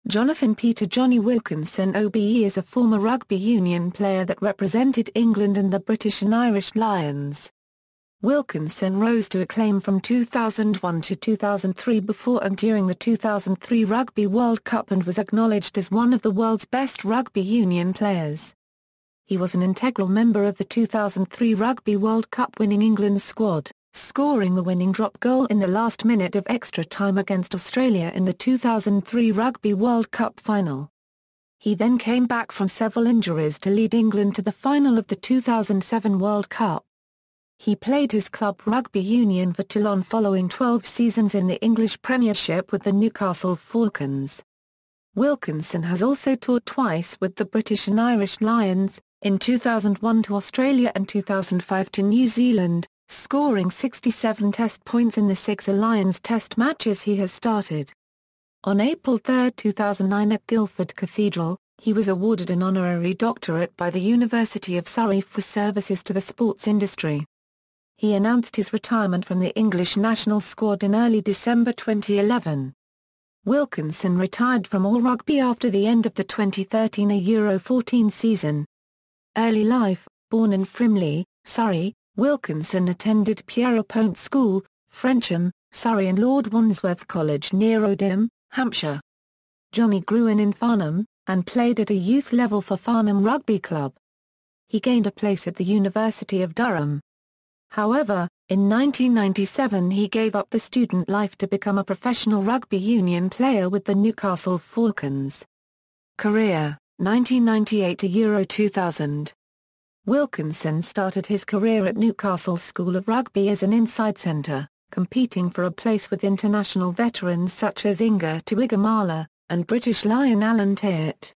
Jonathan Peter Jonny Wilkinson OBE is a former rugby union player that represented England and the British and Irish Lions. Wilkinson rose to acclaim from 2001 to 2003 before and during the 2003 Rugby World Cup and was acknowledged as one of the world's best rugby union players. He was an integral member of the 2003 Rugby World Cup-winning England squad, scoring the winning drop goal in the last minute of extra time against Australia in the 2003 Rugby World Cup Final. He then came back from several injuries to lead England to the final of the 2007 World Cup. He played his club rugby union for Toulon following 12 seasons in the English Premiership with the Newcastle Falcons. Wilkinson has also toured twice with the British and Irish Lions, in 2001 to Australia and 2005 to New Zealand, scoring 67 test points in the 6 Lions test matches he has started. On April 3, 2009 at Guildford Cathedral, he was awarded an honorary doctorate by the University of Surrey for services to the sports industry. He announced his retirement from the English national squad in early December 2011. Wilkinson retired from all rugby after the end of the 2013 Euro 14 season. Early life: born in Frimley, Surrey, Wilkinson attended Pierrepont School, Frensham, Surrey and Lord Wandsworth College near Odiham, Hampshire. Jonny grew in Farnham, and played at a youth level for Farnham Rugby Club. He gained a place at the University of Durham. However, in 1997 he gave up the student life to become a professional rugby union player with the Newcastle Falcons. Career, 1998 to Euro 2000. Wilkinson started his career at Newcastle School of Rugby as an inside centre, competing for a place with international veterans such as Inga Tuigamala, and British Lion Alan Tait.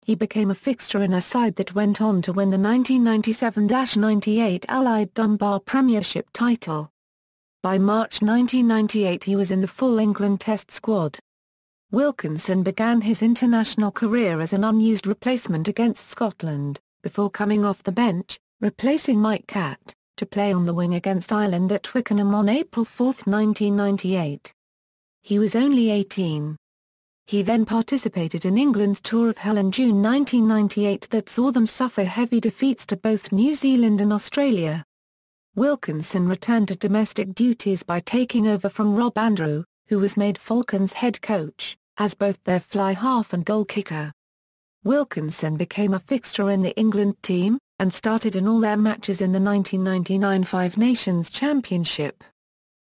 He became a fixture in a side that went on to win the 1997-98 Allied Dunbar Premiership title. By March 1998 he was in the full England Test squad. Wilkinson began his international career as an unused replacement against Scotland, before coming off the bench, replacing Mike Catt, to play on the wing against Ireland at Twickenham on April 4, 1998. He was only 18. He then participated in England's Tour of Hell in June 1998 that saw them suffer heavy defeats to both New Zealand and Australia. Wilkinson returned to domestic duties by taking over from Rob Andrew, who was made Falcons head coach, as both their fly half and goal kicker. Wilkinson became a fixture in the England team, and started in all their matches in the 1999 Five Nations Championship.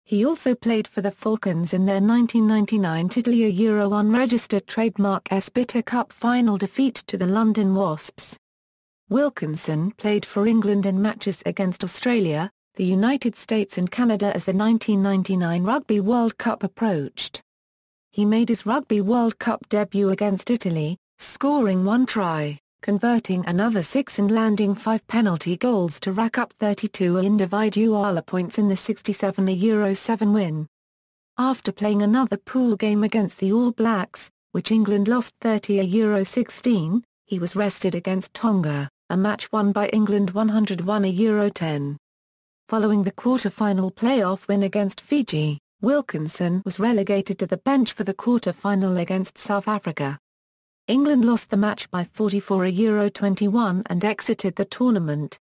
He also played for the Falcons in their 1999 Titalia Euro unregistered trademark Bitter Cup final defeat to the London Wasps. Wilkinson played for England in matches against Australia, the United States and Canada as the 1999 Rugby World Cup approached. He made his Rugby World Cup debut against Italy, scoring 1 try, converting another 6 and landing 5 penalty goals to rack up 32 individual points in the 67 Euro 7 win. After playing another pool game against the All Blacks, which England lost 30 Euro 16, he was rested against Tonga, a match won by England 101 Euro 10. Following the quarter-final playoff win against Fiji, Wilkinson was relegated to the bench for the quarter-final against South Africa. England lost the match by 44 Euro 21 and exited the tournament.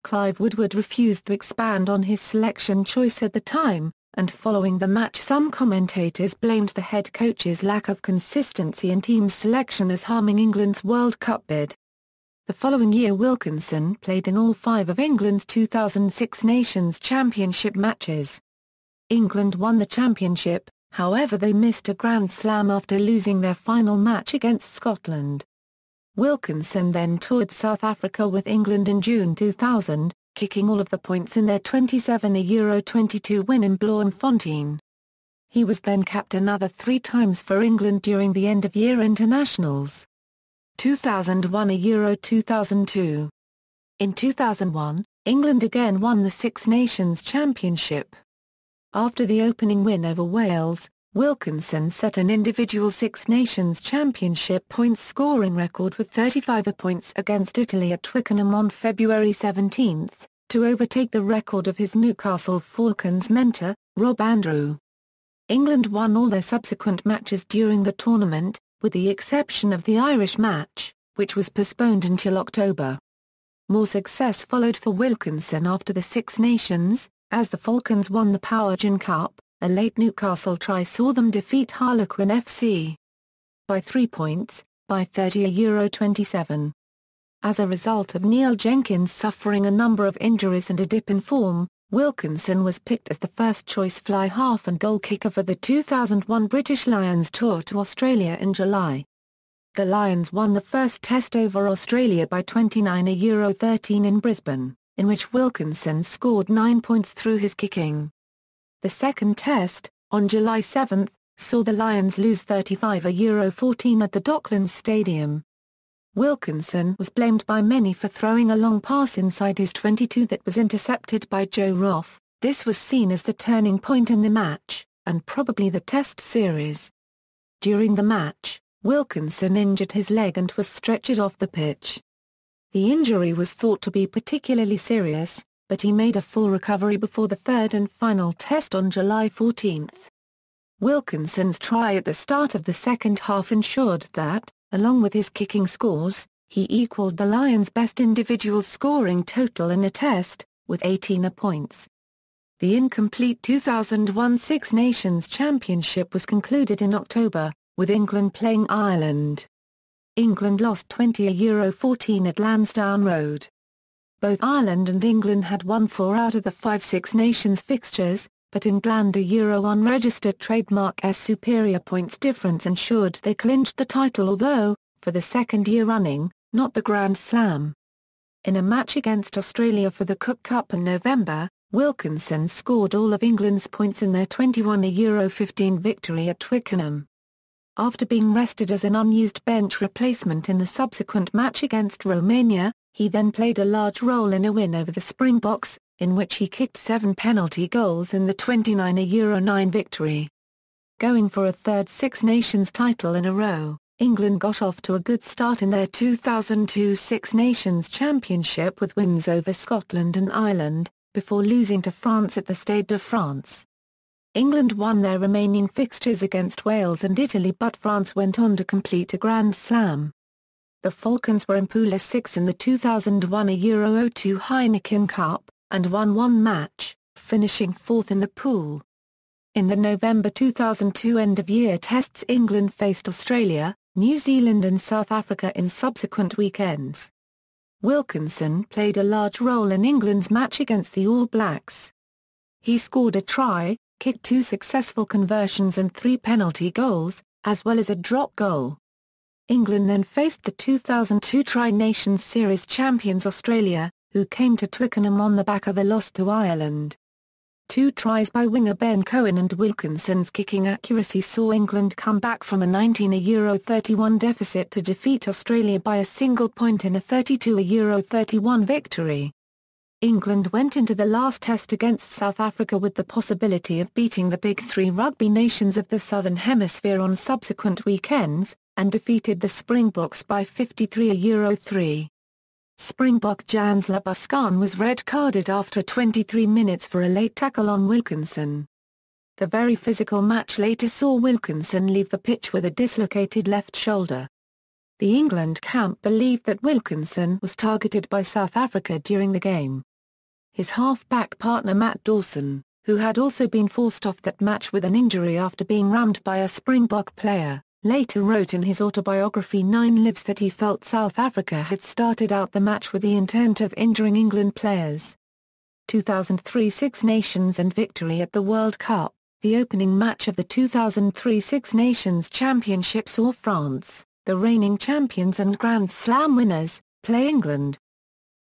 Clive Woodward refused to expand on his selection choice at the time, and following the match some commentators blamed the head coach's lack of consistency in team selection as harming England's World Cup bid. The following year Wilkinson played in all 5 of England's 2006 Nations Championship matches. England won the championship, however they missed a Grand Slam after losing their final match against Scotland. Wilkinson then toured South Africa with England in June 2000, kicking all of the points in their 27 Euro 22 win in Bloemfontein. He was then capped another 3 times for England during the end-of-year internationals. 2001 Euro 2002. In 2001, England again won the Six Nations Championship. After the opening win over Wales, Wilkinson set an individual Six Nations Championship points scoring record with 35 points against Italy at Twickenham on February 17, to overtake the record of his Newcastle Falcons mentor, Rob Andrew. England won all their subsequent matches during the tournament, with the exception of the Irish match, which was postponed until October. More success followed for Wilkinson after the Six Nations, as the Falcons won the Power Gen Cup. A late Newcastle try saw them defeat Harlequin FC by 3 points, by 30-27. As a result of Neil Jenkins suffering a number of injuries and a dip in form, Wilkinson was picked as the first-choice fly half and goal kicker for the 2001 British Lions tour to Australia in July. The Lions won the first test over Australia by 29-13 in Brisbane, in which Wilkinson scored 9 points through his kicking. The second test, on July 7, saw the Lions lose 35-14 at the Docklands Stadium. Wilkinson was blamed by many for throwing a long pass inside his 22 that was intercepted by Joe Roff. This was seen as the turning point in the match, and probably the test series. During the match, Wilkinson injured his leg and was stretchered off the pitch. The injury was thought to be particularly serious, but he made a full recovery before the third and final test on July 14. Wilkinson's try at the start of the second half ensured that, along with his kicking scores, he equalled the Lions' best individual scoring total in a test, with 18 points. The incomplete 2001 Six Nations Championship was concluded in October, with England playing Ireland. England lost 20-14 at Lansdowne Road. Both Ireland and England had won 4 out of the 5 Six Nations fixtures, but England a unregistered trademark superior points difference ensured they clinched the title, although, for the second year running, not the Grand Slam. In a match against Australia for the Cook Cup in November, Wilkinson scored all of England's points in their 21-15 victory at Twickenham. After being rested as an unused bench replacement in the subsequent match against Romania, he then played a large role in a win over the Springboks, in which he kicked 7 penalty goals in the 29-9 victory. Going for a third Six Nations title in a row, England got off to a good start in their 2002 Six Nations Championship with wins over Scotland and Ireland, before losing to France at the Stade de France. England won their remaining fixtures against Wales and Italy, but France went on to complete a Grand Slam. The Falcons were in Pool 6 in the 2001 Euro 02 Heineken Cup, and won 1 match, finishing 4th in the pool. In the November 2002 end-of-year tests, England faced Australia, New Zealand and South Africa in subsequent weekends. Wilkinson played a large role in England's match against the All Blacks. He scored a try, kicked 2 successful conversions and 3 penalty goals, as well as a drop goal. England then faced the 2002 Tri-Nations Series champions Australia, who came to Twickenham on the back of a loss to Ireland. 2 tries by winger Ben Cohen and Wilkinson's kicking accuracy saw England come back from a 19-31 deficit to defeat Australia by a single point in a 32-31 victory. England went into the last test against South Africa with the possibility of beating the Big Three rugby nations of the Southern Hemisphere on subsequent weekends, and defeated the Springboks by 53-3. Springbok Jans Labuschagne was red-carded after 23 minutes for a late tackle on Wilkinson. The very physical match later saw Wilkinson leave the pitch with a dislocated left shoulder. The England camp believed that Wilkinson was targeted by South Africa during the game. His half-back partner Matt Dawson, who had also been forced off that match with an injury after being rammed by a Springbok player, later wrote in his autobiography 9 Lives that he felt South Africa had started out the match with the intent of injuring England players. 2003 Six Nations and victory at the World Cup. The opening match of the 2003 Six Nations Championship saw France, the reigning champions and Grand Slam winners, play England.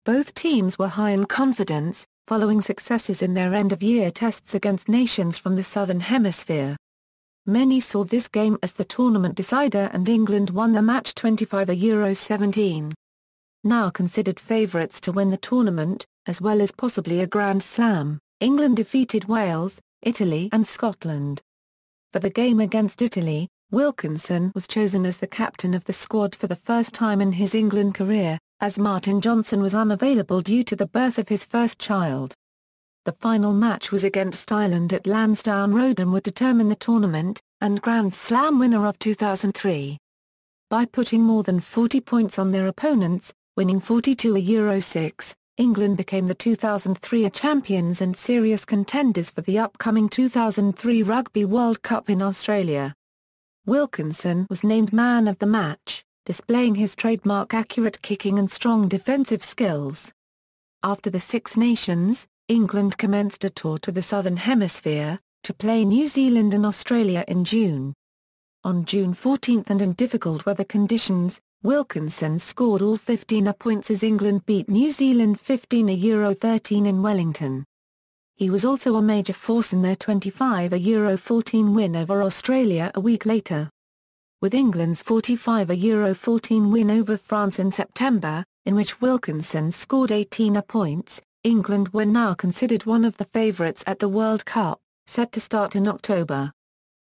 Both teams were high in confidence, following successes in their end-of-year tests against nations from the Southern Hemisphere. Many saw this game as the tournament decider and England won the match 25-17. Now considered favourites to win the tournament, as well as possibly a Grand Slam, England defeated Wales, Italy and Scotland. For the game against Italy, Wilkinson was chosen as the captain of the squad for the first time in his England career, as Martin Johnson was unavailable due to the birth of his first child. The final match was against Ireland at Lansdowne Road and would determine the tournament and Grand Slam winner of 2003. by putting more than 40 points on their opponents, winning 42-6. England became the 2003 champions and serious contenders for the upcoming 2003 Rugby World Cup in Australia. Wilkinson was named man of the match, displaying his trademark accurate kicking and strong defensive skills. After the Six Nations, England commenced a tour to the Southern Hemisphere, to play New Zealand and Australia in June. On June 14 and in difficult weather conditions, Wilkinson scored all 15 points as England beat New Zealand 15-13 in Wellington. He was also a major force in their 25-14 win over Australia a week later. With England's 45-14 win over France in September, in which Wilkinson scored 18 points, England were now considered one of the favourites at the World Cup, set to start in October.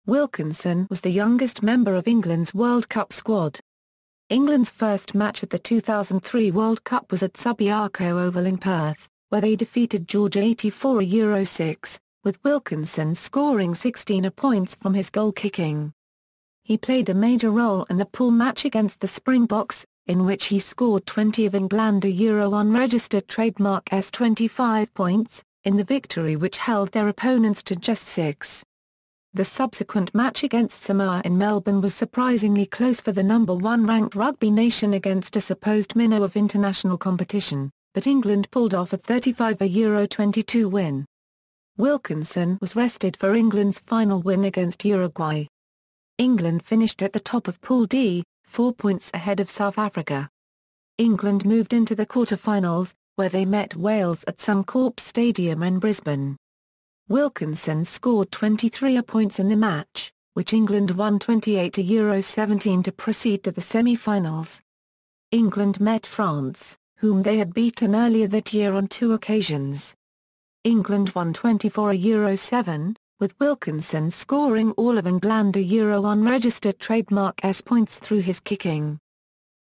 Wilkinson was the youngest member of England's World Cup squad. England's first match at the 2003 World Cup was at Subiaco Oval in Perth, where they defeated Georgia 84-6, with Wilkinson scoring 16 points from his goal kicking. He played a major role in the pool match against the Springboks, in which he scored 20 of England unregistered trademark S25 points, in the victory which held their opponents to just 6. The subsequent match against Samoa in Melbourne was surprisingly close for the number 1 ranked rugby nation against a supposed minnow of international competition, but England pulled off a 35-22 win. Wilkinson was rested for England's final win against Uruguay. England finished at the top of Pool D, 4 points ahead of South Africa. England moved into the quarter-finals, where they met Wales at Suncorp Stadium in Brisbane. Wilkinson scored 23 points in the match, which England won 28-17 to proceed to the semi-finals. England met France, whom they had beaten earlier that year on 2 occasions. England won 24-7, with Wilkinson scoring all of England unregistered trademark S points through his kicking.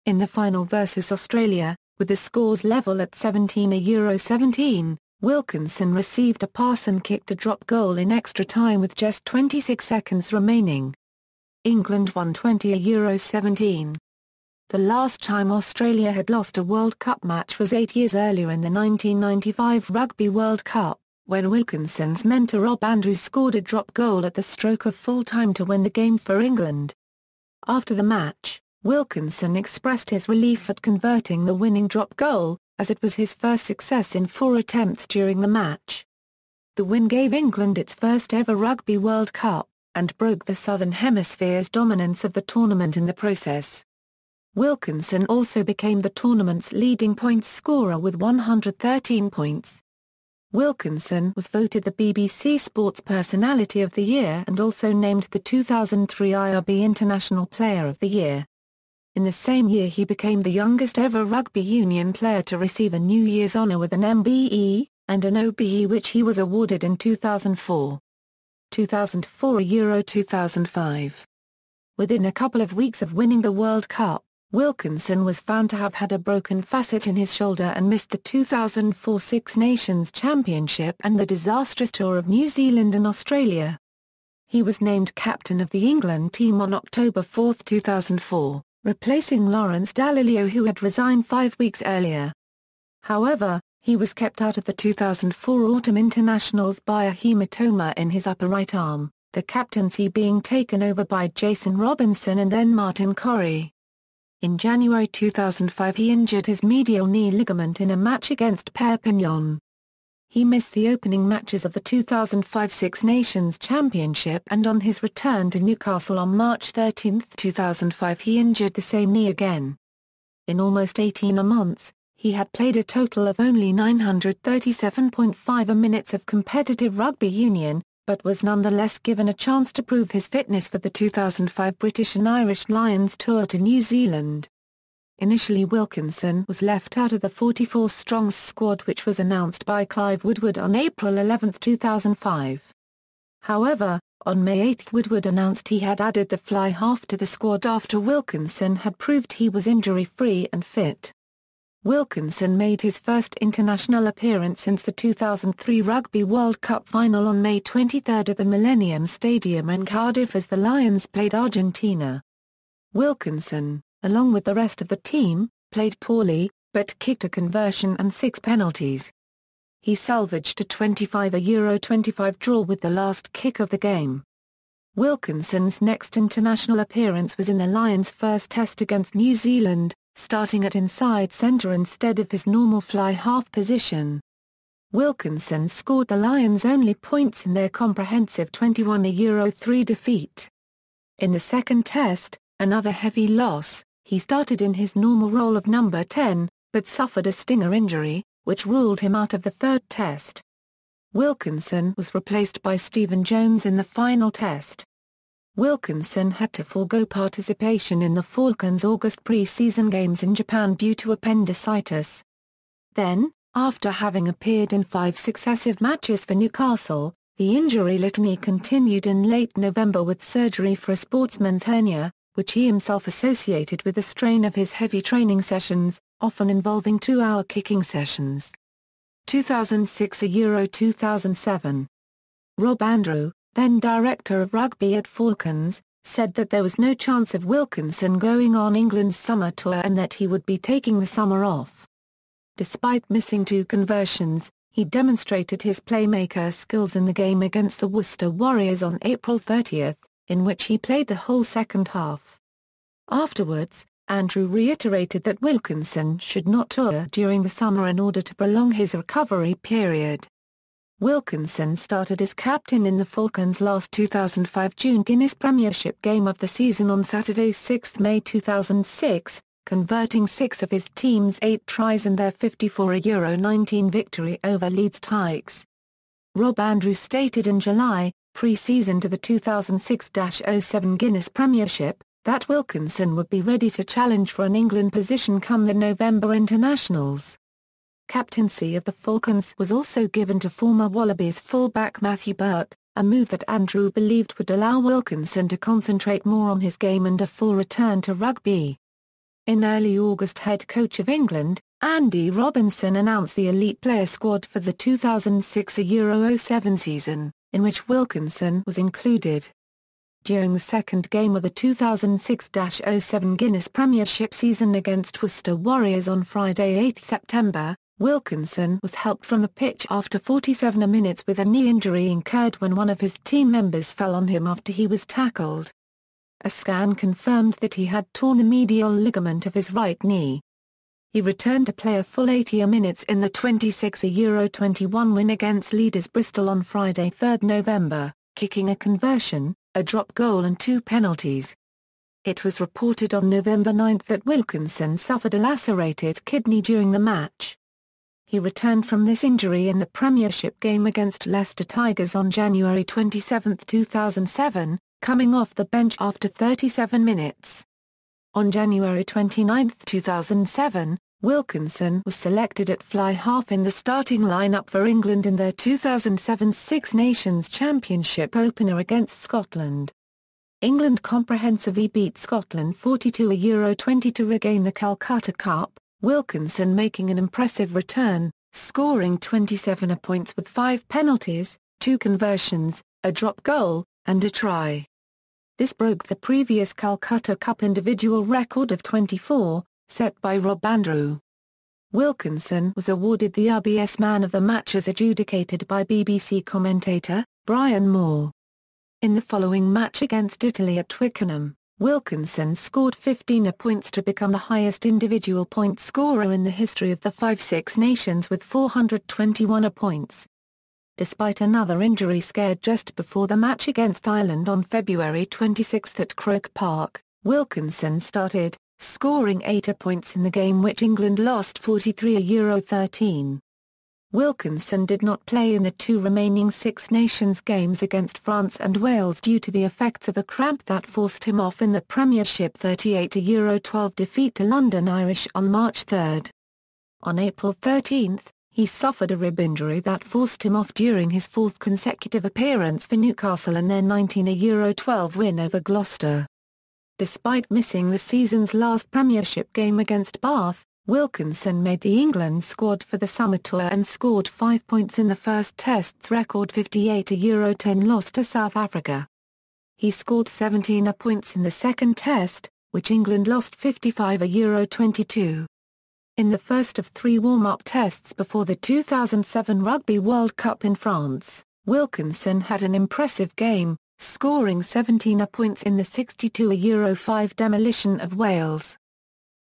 In the final versus Australia, with the scores level at 17-17, Wilkinson received a pass and kicked a drop goal in extra time with just 26 seconds remaining. England won 20-17. The last time Australia had lost a World Cup match was 8 years earlier in the 1995 Rugby World Cup, when Wilkinson's mentor Rob Andrews scored a drop goal at the stroke of full time to win the game for England. After the match, Wilkinson expressed his relief at converting the winning drop goal, as it was his first success in 4 attempts during the match. The win gave England its first ever Rugby World Cup, and broke the Southern Hemisphere's dominance of the tournament in the process. Wilkinson also became the tournament's leading points scorer with 113 points. Wilkinson was voted the BBC Sports Personality of the Year and also named the 2003 IRB International Player of the Year. In the same year he became the youngest ever rugby union player to receive a New Year's honour with an MBE, and an OBE which he was awarded in 2004. 2004 2005. Within a couple of weeks of winning the World Cup, Wilkinson was found to have had a broken facet in his shoulder and missed the 2004 Six Nations Championship and the disastrous tour of New Zealand and Australia. He was named captain of the England team on October 4, 2004. Replacing Lawrence Dallaglio who had resigned 5 weeks earlier. However, he was kept out of the 2004 Autumn Internationals by a hematoma in his upper right arm, the captaincy being taken over by Jason Robinson and then Martin Corrie. In January 2005 he injured his medial knee ligament in a match against Perpignan. He missed the opening matches of the 2005 Six Nations Championship and on his return to Newcastle on March 13, 2005 he injured the same knee again. In almost 18 months, he had played a total of only 937.5 minutes of competitive rugby union, but was nonetheless given a chance to prove his fitness for the 2005 British and Irish Lions tour to New Zealand. Initially Wilkinson was left out of the 44-strong squad which was announced by Clive Woodward on April 11, 2005. However, on May 8 Woodward announced he had added the fly half to the squad after Wilkinson had proved he was injury-free and fit. Wilkinson made his first international appearance since the 2003 Rugby World Cup Final on May 23 at the Millennium Stadium in Cardiff as the Lions played Argentina. Wilkinson, along with the rest of the team, played poorly, but kicked a conversion and 6 penalties. He salvaged a 25-25 draw with the last kick of the game. Wilkinson's next international appearance was in the Lions' first test against New Zealand, starting at inside centre instead of his normal fly-half position. Wilkinson scored the Lions' only points in their comprehensive 21-3 defeat. In the second test, another heavy loss, he started in his normal role of number 10, but suffered a stinger injury, which ruled him out of the third test. Wilkinson was replaced by Stephen Jones in the final test. Wilkinson had to forego participation in the Falcons' August pre-season games in Japan due to appendicitis. Then, after having appeared in 5 successive matches for Newcastle, the injury litany continued in late November with surgery for a sportsman's hernia, which he himself associated with the strain of his heavy training sessions, often involving 2-hour kicking sessions. 2006-2007. Rob Andrew, then director of rugby at Falcons, said that there was no chance of Wilkinson going on England's summer tour and that he would be taking the summer off. Despite missing 2 conversions, he demonstrated his playmaker skills in the game against the Worcester Warriors on April 30, in which he played the whole second half. Afterwards, Andrew reiterated that Wilkinson should not tour during the summer in order to prolong his recovery period. Wilkinson started as captain in the Falcons' last 2005 June Guinness Premiership game of the season on Saturday 6 May 2006, converting 6 of his team's 8 tries in their 54-19 victory over Leeds Tigers. Rob Andrew stated in July, pre-season to the 2006-07 Guinness Premiership, that Wilkinson would be ready to challenge for an England position come the November internationals. Captaincy of the Falcons was also given to former Wallabies fullback Matthew Burke, a move that Andrew believed would allow Wilkinson to concentrate more on his game and a full return to rugby. In early August, head coach of England, Andy Robinson announced the elite player squad for the 2006-07 season, in which Wilkinson was included. During the second game of the 2006-07 Guinness Premiership season against Worcester Warriors on Friday 8 September, Wilkinson was helped from the pitch after 47 minutes with a knee injury incurred when one of his team members fell on him after he was tackled. A scan confirmed that he had torn the medial ligament of his right knee. He returned to play a full 80 minutes in the 26-21 win against leaders Bristol on Friday 3 November, kicking a conversion, a drop goal and 2 penalties. It was reported on November 9 that Wilkinson suffered a lacerated kidney during the match. He returned from this injury in the Premiership game against Leicester Tigers on January 27, 2007, coming off the bench after 37 minutes. On January 29, 2007, Wilkinson was selected at fly-half in the starting lineup for England in their 2007 Six Nations Championship opener against Scotland. England comprehensively beat Scotland 42-20 to regain the Calcutta Cup, Wilkinson making an impressive return, scoring 27 points with 5 penalties, 2 conversions, a drop goal, and a try. This broke the previous Calcutta Cup individual record of 24, set by Rob Andrew. Wilkinson was awarded the RBS Man of the Match as adjudicated by BBC commentator, Brian Moore. In the following match against Italy at Twickenham, Wilkinson scored 15 points to become the highest individual point scorer in the history of the 5 Six Nations with 421 points. Despite another injury scare just before the match against Ireland on February 26 at Croke Park, Wilkinson started, scoring 8 points in the game which England lost 43-13. Wilkinson did not play in the 2 remaining Six Nations games against France and Wales due to the effects of a cramp that forced him off in the Premiership 38-12 defeat to London Irish on March 3. On April 13, he suffered a rib injury that forced him off during his 4th consecutive appearance for Newcastle and their 19-12 win over Gloucester. Despite missing the season's last Premiership game against Bath, Wilkinson made the England squad for the summer tour and scored 5 points in the first Test's record 58-10 loss to South Africa. He scored 17 points in the second Test, which England lost 55-22. In the first of 3 warm-up tests before the 2007 Rugby World Cup in France, Wilkinson had an impressive game, scoring 17 points in the 62-5 demolition of Wales.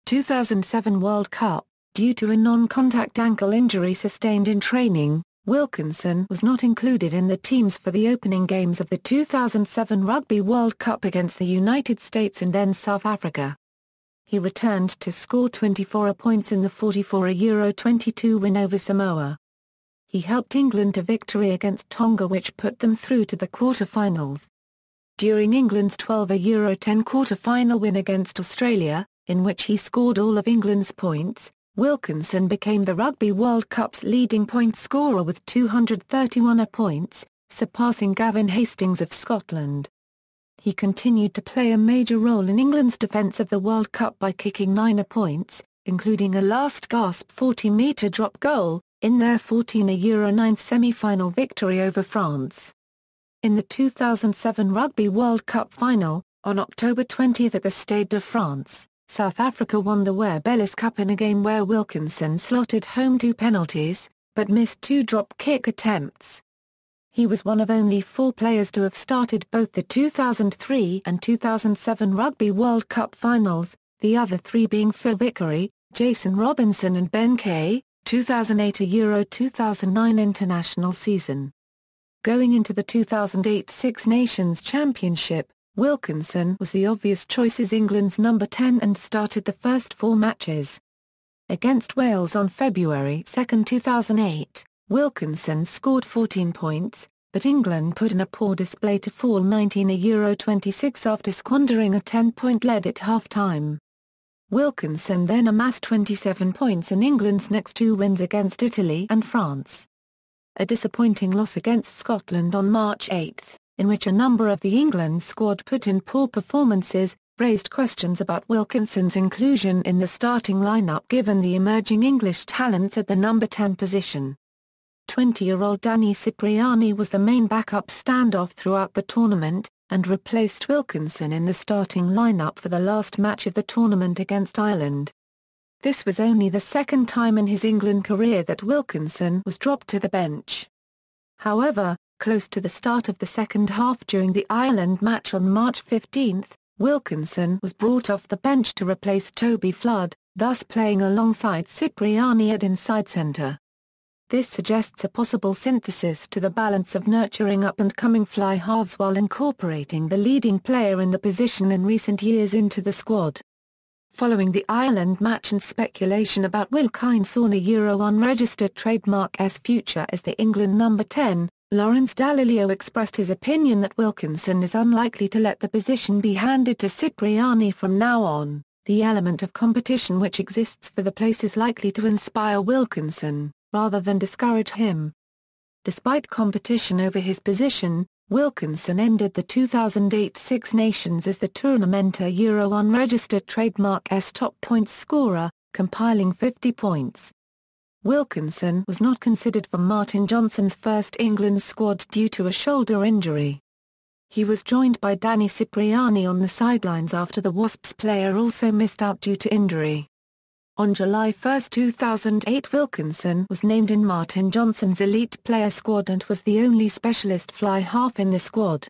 2007 World Cup. Due to a non-contact ankle injury sustained in training, Wilkinson was not included in the teams for the opening games of the 2007 Rugby World Cup against the United States and then South Africa. He returned to score 24 points in the 44-22 win over Samoa. He helped England to victory against Tonga, which put them through to the quarter-finals. During England's 12-10 quarter-final win against Australia, in which he scored all of England's points, Wilkinson became the Rugby World Cup's leading point scorer with 231 points, surpassing Gavin Hastings of Scotland. He continued to play a major role in England's defence of the World Cup by kicking 9 points, including a last-gasp 40-metre drop goal, in their 14-9 semi-final victory over France. In the 2007 Rugby World Cup Final, on October 20 at the Stade de France, South Africa won the Webb Ellis Cup in a game where Wilkinson slotted home 2 penalties, but missed 2 drop-kick attempts. He was one of only 4 players to have started both the 2003 and 2007 Rugby World Cup finals, the other 3 being Phil Vickery, Jason Robinson and Ben Kay, 2008 2009 international season. Going into the 2008 Six Nations Championship, Wilkinson was the obvious choice as England's number 10 and started the first 4 matches. Against Wales on February 2, 2008, Wilkinson scored 14 points, but England put in a poor display to fall 19-26 after squandering a 10-point lead at half-time. Wilkinson then amassed 27 points in England's next 2 wins against Italy and France. A disappointing loss against Scotland on March 8, in which a number of the England squad put in poor performances, raised questions about Wilkinson's inclusion in the starting lineup given the emerging English talents at the number 10 position. 20-year-old Danny Cipriani was the main backup standoff throughout the tournament, and replaced Wilkinson in the starting lineup for the last match of the tournament against Ireland. This was only the second time in his England career that Wilkinson was dropped to the bench. However, close to the start of the second half during the Ireland match on March 15, Wilkinson was brought off the bench to replace Toby Flood, thus playing alongside Cipriani at inside centre. This suggests a possible synthesis to the balance of nurturing up-and-coming fly halves while incorporating the leading player in the position in recent years into the squad. Following the Ireland match and speculation about Wilkinson's unregistered trademark's future as the England number 10, Lawrence Dallaglio expressed his opinion that Wilkinson is unlikely to let the position be handed to Cipriani from now on. The element of competition which exists for the place is likely to inspire Wilkinson, rather than discourage him. Despite competition over his position, Wilkinson ended the 2008 Six Nations as the Tournament unregistered trademark's top points scorer, compiling 50 points. Wilkinson was not considered for Martin Johnson's first England squad due to a shoulder injury. He was joined by Danny Cipriani on the sidelines after the Wasps player also missed out due to injury. On July 1, 2008, Wilkinson was named in Martin Johnson's elite player squad and was the only specialist fly half in the squad.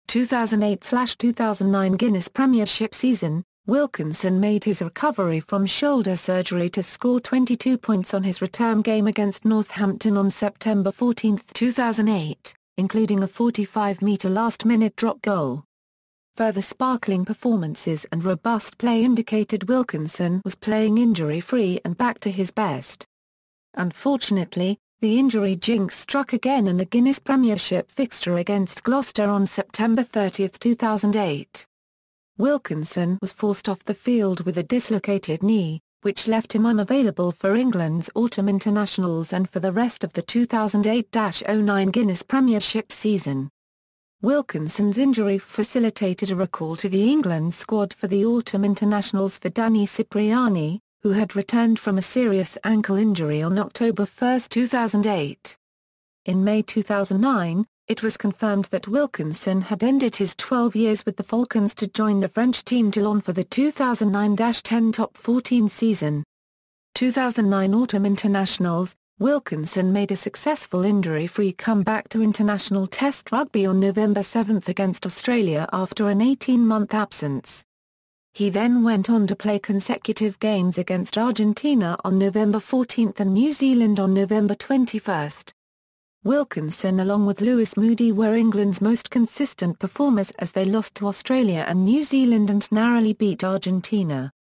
2008-2009 Guinness Premiership season, Wilkinson made his recovery from shoulder surgery to score 22 points on his return game against Northampton on September 14, 2008, including a 45-metre last-minute drop goal. Further sparkling performances and robust play indicated Wilkinson was playing injury-free and back to his best. Unfortunately, the injury jinx struck again in the Guinness Premiership fixture against Gloucester on September 30, 2008. Wilkinson was forced off the field with a dislocated knee, which left him unavailable for England's autumn internationals and for the rest of the 2008-09 Guinness Premiership season. Wilkinson's injury facilitated a recall to the England squad for the autumn internationals for Danny Cipriani, who had returned from a serious ankle injury on October 1, 2008. In May 2009, it was confirmed that Wilkinson had ended his 12 years with the Falcons to join the French team Toulon for the 2009-10 Top 14 season. 2009 Autumn Internationals, Wilkinson made a successful injury-free comeback to international Test rugby on November 7 against Australia after an 18-month absence. He then went on to play consecutive games against Argentina on November 14 and New Zealand on November 21. Wilkinson along with Lewis Moody were England's most consistent performers as they lost to Australia and New Zealand and narrowly beat Argentina.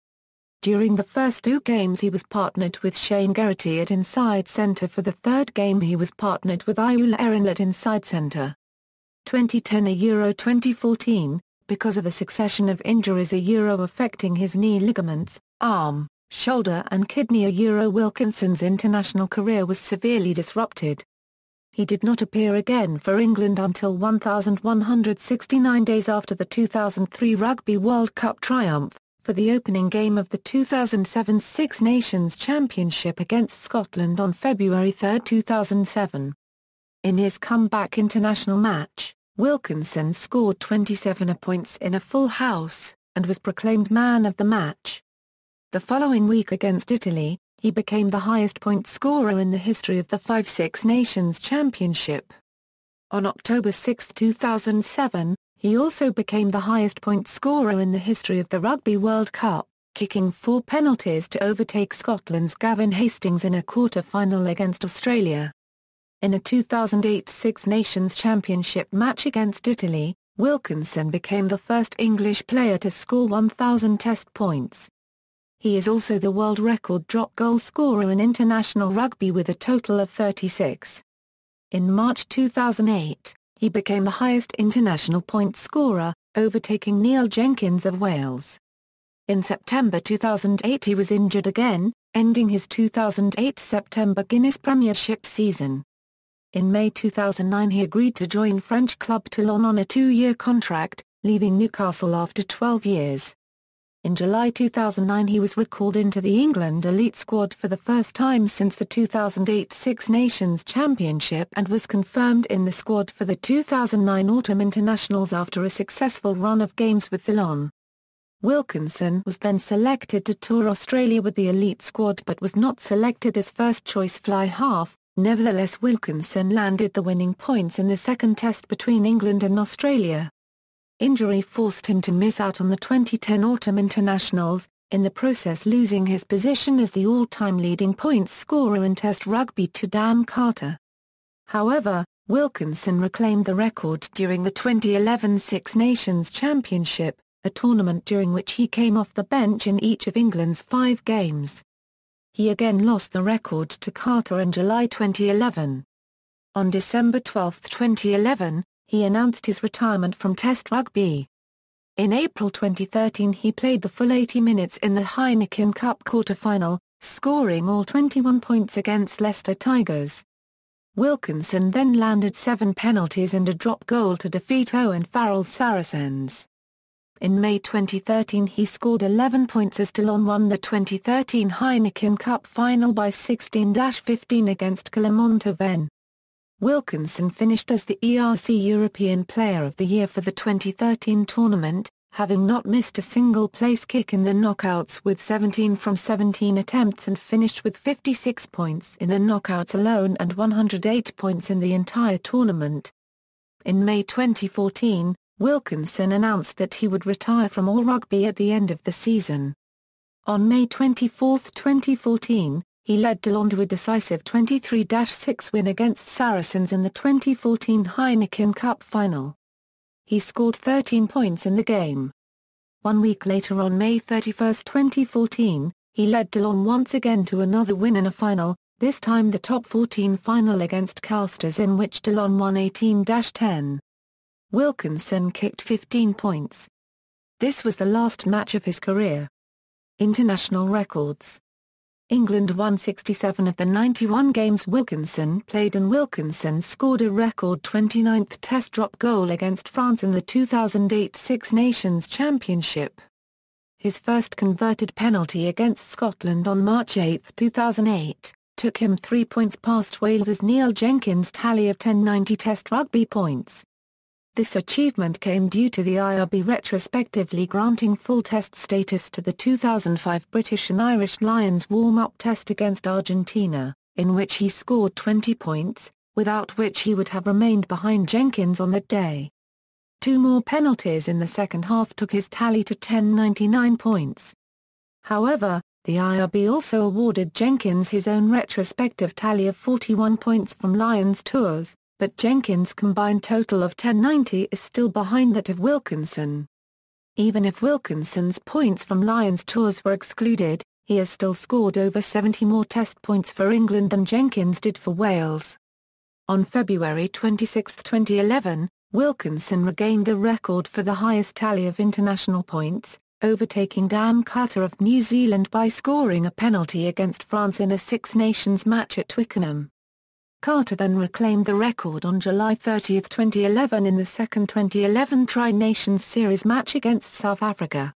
During the first two games he was partnered with Shane Geraghty at inside centre. For the third game he was partnered with Iula Erinle at inside centre. 2010 Euro 2014, because of a succession of injuries affecting his knee ligaments, arm, shoulder and kidney Wilkinson's international career was severely disrupted. He did not appear again for England until 1,169 days after the 2003 Rugby World Cup triumph, for the opening game of the 2007 Six Nations Championship against Scotland on February 3, 2007. In his comeback international match, Wilkinson scored 27 points in a full house, and was proclaimed man of the match. The following week against Italy, he became the highest point scorer in the history of the Six Nations Championship. On October 6, 2007, he also became the highest point scorer in the history of the Rugby World Cup, kicking 4 penalties to overtake Scotland's Gavin Hastings in a quarter-final against Australia. In a 2008 Six Nations Championship match against Italy, Wilkinson became the first English player to score 1,000 Test points. He is also the world record drop goal scorer in international rugby with a total of 36. In March 2008, he became the highest international point scorer, overtaking Neil Jenkins of Wales. In September 2008 he was injured again, ending his 2008 September Guinness Premiership season. In May 2009 he agreed to join French club Toulon on a 2-year contract, leaving Newcastle after 12 years. In July 2009 he was recalled into the England elite squad for the first time since the 2008 Six Nations Championship and was confirmed in the squad for the 2009 Autumn Internationals after a successful run of games with Toulon. Wilkinson was then selected to tour Australia with the elite squad but was not selected as first-choice fly half. Nevertheless, Wilkinson landed the winning points in the second test between England and Australia. Injury forced him to miss out on the 2010 Autumn Internationals, in the process losing his position as the all-time leading points scorer in Test rugby to Dan Carter. However, Wilkinson reclaimed the record during the 2011 Six Nations Championship, a tournament during which he came off the bench in each of England's 5 games. He again lost the record to Carter in July 2011. On December 12, 2011, he announced his retirement from Test rugby. In April 2013 he played the full 80 minutes in the Heineken Cup quarter-final, scoring all 21 points against Leicester Tigers. Wilkinson then landed 7 penalties and a drop goal to defeat Owen Farrell's Saracens. In May 2013 he scored 11 points as Toulon won the 2013 Heineken Cup Final by 16-15 against Clermont-Auvergne. Wilkinson finished as the ERC European Player of the Year for the 2013 tournament, having not missed a single place kick in the knockouts with 17 from 17 attempts and finished with 56 points in the knockouts alone and 108 points in the entire tournament. In May 2014, Wilkinson announced that he would retire from all rugby at the end of the season. On May 24, 2014, he led Toulon to a decisive 23-6 win against Saracens in the 2014 Heineken Cup Final. He scored 13 points in the game. 1 week later on May 31, 2014, he led Toulon once again to another win in a final, this time the Top 14 final against Carsters in which Toulon won 18-10. Wilkinson kicked 15 points. This was the last match of his career. International records. England won 67 of the 91 games Wilkinson played and Wilkinson scored a record 29th Test drop goal against France in the 2008 Six Nations Championship. His first converted penalty against Scotland on March 8, 2008, took him 3 points past Wales's Neil Jenkins' tally of 1090 Test rugby points. This achievement came due to the IRB retrospectively granting full Test status to the 2005 British and Irish Lions warm-up test against Argentina, in which he scored 20 points, without which he would have remained behind Jenkins on that day. 2 more penalties in the second half took his tally to 1099 points. However, the IRB also awarded Jenkins his own retrospective tally of 41 points from Lions tours, but Jenkins' combined total of 1090 is still behind that of Wilkinson. Even if Wilkinson's points from Lions tours were excluded, he has still scored over 70 more Test points for England than Jenkins did for Wales. On February 26, 2011, Wilkinson regained the record for the highest tally of international points, overtaking Dan Carter of New Zealand by scoring a penalty against France in a Six Nations match at Twickenham. Carter then reclaimed the record on July 30, 2011 in the second 2011 Tri-Nations Series match against South Africa.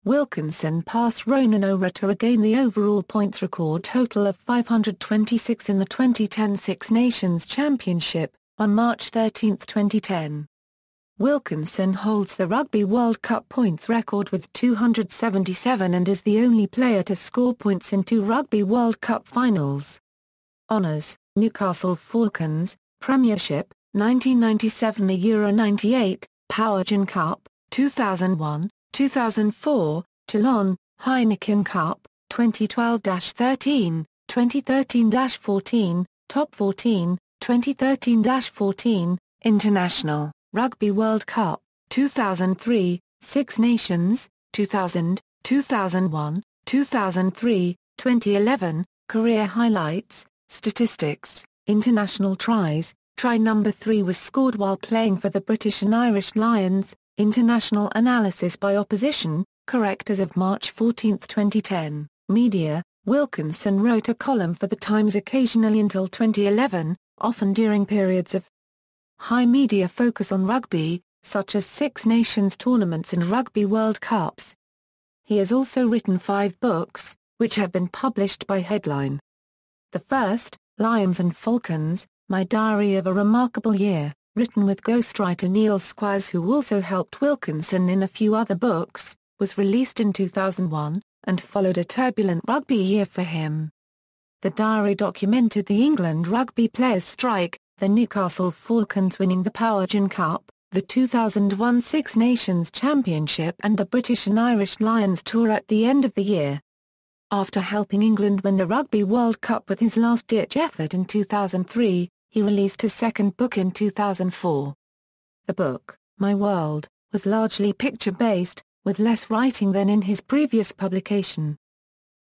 Wilkinson passed Ronan O'Hara to regain the overall points record total of 526 in the 2010 Six Nations Championship, on March 13, 2010. Wilkinson holds the Rugby World Cup points record with 277 and is the only player to score points in 2 Rugby World Cup finals. Honours: Newcastle Falcons, Premiership, 1997, Euro 98, Powergen Cup, 2001, 2004, Toulon, Heineken Cup, 2012-13, 2013-14, Top 14, 2013-14, International, Rugby World Cup, 2003, Six Nations, 2000, 2001, 2003, 2011, Career Highlights, Statistics, International Tries. Try number 3 was scored while playing for the British and Irish Lions. International Analysis by Opposition, correct as of March 14, 2010. Media: Wilkinson wrote a column for The Times occasionally until 2011, often during periods of high media focus on rugby, such as Six Nations tournaments and Rugby World Cups. He has also written 5 books, which have been published by Headline. The first, Lions and Falcons, My Diary of a Remarkable Year, written with ghostwriter Neil Squires, who also helped Wilkinson in a few other books, was released in 2001, and followed a turbulent rugby year for him. The diary documented the England rugby players' strike, the Newcastle Falcons winning the Powergen Cup, the 2001 Six Nations Championship and the British and Irish Lions tour at the end of the year. After helping England win the Rugby World Cup with his last-ditch effort in 2003, he released his second book in 2004. The book, My World, was largely picture-based, with less writing than in his previous publication.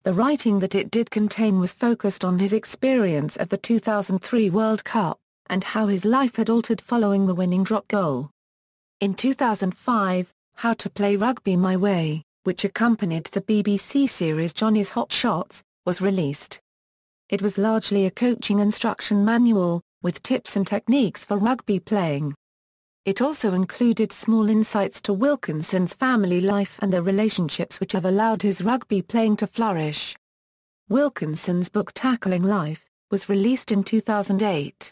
The writing that it did contain was focused on his experience of the 2003 World Cup, and how his life had altered following the winning drop goal. In 2005, How to Play Rugby My Way, which accompanied the BBC series Johnny's Hot Shots, was released. It was largely a coaching instruction manual, with tips and techniques for rugby playing. It also included small insights to Wilkinson's family life and the relationships which have allowed his rugby playing to flourish. Wilkinson's book Tackling Life was released in 2008.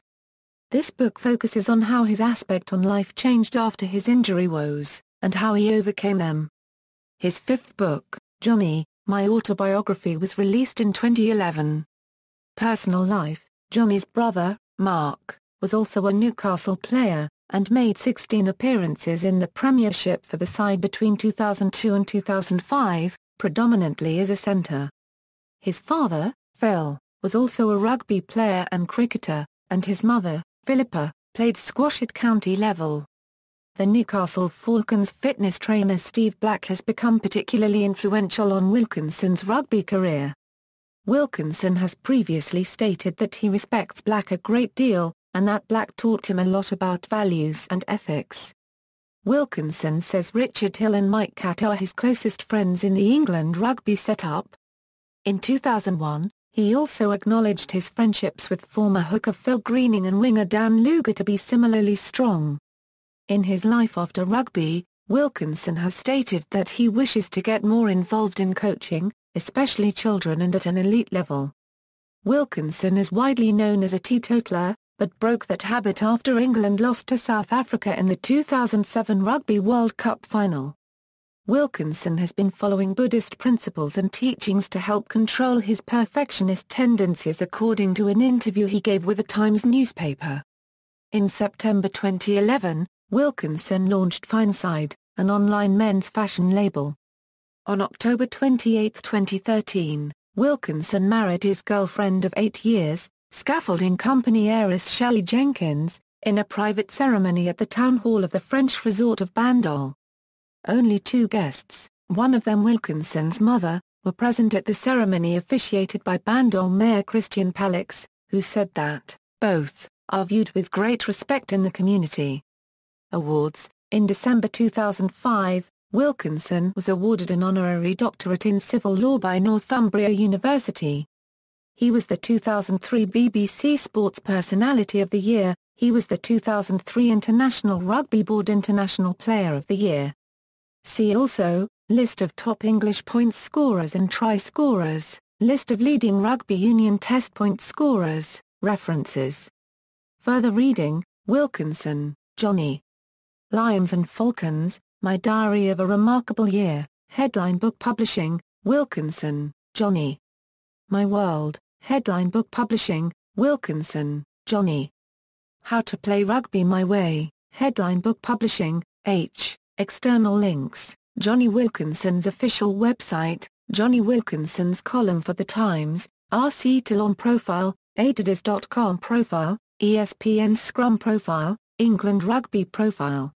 This book focuses on how his aspect on life changed after his injury woes, and how he overcame them. His 5th book, Jonny, My Autobiography, was released in 2011. Personal life: Jonny's brother, Mark, was also a Newcastle player, and made 16 appearances in the Premiership for the side between 2002 and 2005, predominantly as a centre. His father, Phil, was also a rugby player and cricketer, and his mother, Philippa, played squash at county level. The Newcastle Falcons fitness trainer Steve Black has become particularly influential on Wilkinson's rugby career. Wilkinson has previously stated that he respects Black a great deal, and that Black taught him a lot about values and ethics. Wilkinson says Richard Hill and Mike Catt are his closest friends in the England rugby setup. In 2001, he also acknowledged his friendships with former hooker Phil Greening and winger Dan Luger to be similarly strong. In his life after rugby, Wilkinson has stated that he wishes to get more involved in coaching, especially children and at an elite level. Wilkinson is widely known as a teetotaler, but broke that habit after England lost to South Africa in the 2007 Rugby World Cup Final. Wilkinson has been following Buddhist principles and teachings to help control his perfectionist tendencies, according to an interview he gave with the Times newspaper. In September 2011, Wilkinson launched Fineside, an online men's fashion label. On October 28, 2013, Wilkinson married his girlfriend of 8 years, scaffolding company heiress Shelley Jenkins, in a private ceremony at the town hall of the French resort of Bandol. Only 2 guests, one of them Wilkinson's mother, were present at the ceremony officiated by Bandol Mayor Christian Palix, who said that, both, are viewed with great respect in the community. Awards. In December 2005, Wilkinson was awarded an honorary doctorate in civil law by Northumbria University. He was the 2003 BBC Sports Personality of the Year. He was the 2003 International Rugby Board International Player of the Year. See also, List of top English point scorers and try scorers, List of leading rugby union test point scorers, references. Further reading, Wilkinson, Jonny. Lions and Falcons, My Diary of a Remarkable Year, Headline Book Publishing, Wilkinson, Jonny. My World, Headline Book Publishing, Wilkinson, Jonny. How to Play Rugby My Way, Headline Book Publishing, H. External links, Jonny Wilkinson's official website, Jonny Wilkinson's column for The Times, RC Toulon profile, Adidas.com profile, ESPN Scrum profile, England Rugby profile.